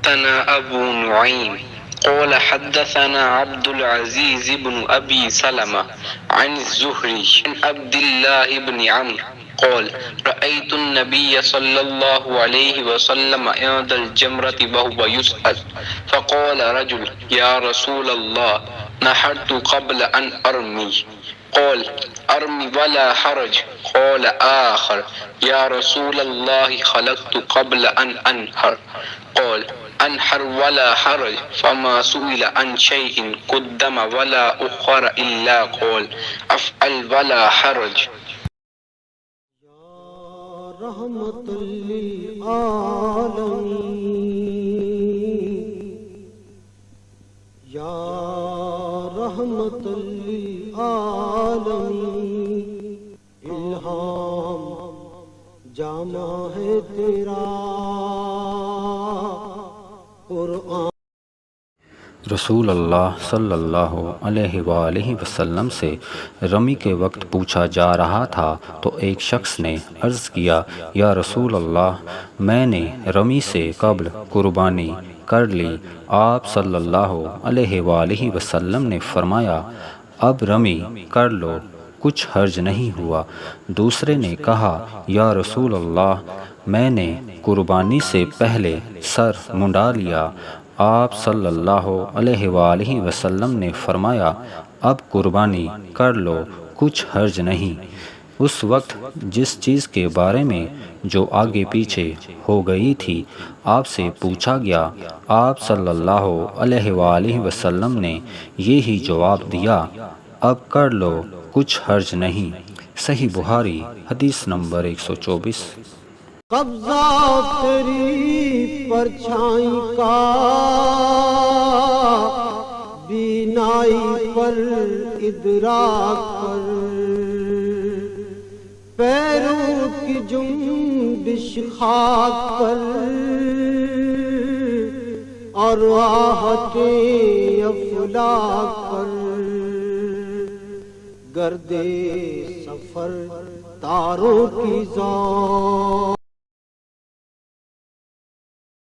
حدثنا أبو نعيم قال حدثنا عبد العزيز بن أبي سلمة عن الزهري عن عبد الله بن عمرو قال رأيت النبي صلى الله عليه وسلم عند الجمرة وهو يسأل فقال رجل يا رسول الله نحرت قبل أن أرمي قال أرمي ولا حرج قال آخر يا رسول الله خلقت قبل أن أنحر قال أنحر ولا حرج فما سئل عن شيء قدم ولا أخر إلا قال أفعل ولا حرج. رحمت للعالمین یا رحمت للعالمین الہام جامع ہے تیرا قرآن. رسول اللہ صلی اللہ علیہ وآلہ وسلم سے رمی کے وقت پوچھا جا رہا تھا تو ایک شخص نے عرض کیا یا رسول اللہ میں نے رمی سے قبل قربانی کر لی. آپ صلی اللہ علیہ وآلہ وسلم نے فرمایا اب رمی کر لو کچھ حرج نہیں ہوا. دوسرے نے کہا یا رسول اللہ میں نے قربانی سے پہلے سر منڈا لیا. آپ صلی اللہ علیہ وآلہ وسلم نے فرمایا اب قربانی کر لو کچھ حرج نہیں. اس وقت جس چیز کے بارے میں جو آگے پیچھے ہو گئی تھی آپ سے پوچھا گیا آپ صلی اللہ علیہ وآلہ وسلم نے یہی جواب دیا اب کر لو کچھ حرج نہیں. صحیح بخاری حدیث نمبر 124. قبضہ تیری پرچھائی کا بینائی پر ادراک پر پیروں کی جنبش خاک پر اور آہت افلاک پر گردے سفر تاروں کی ذات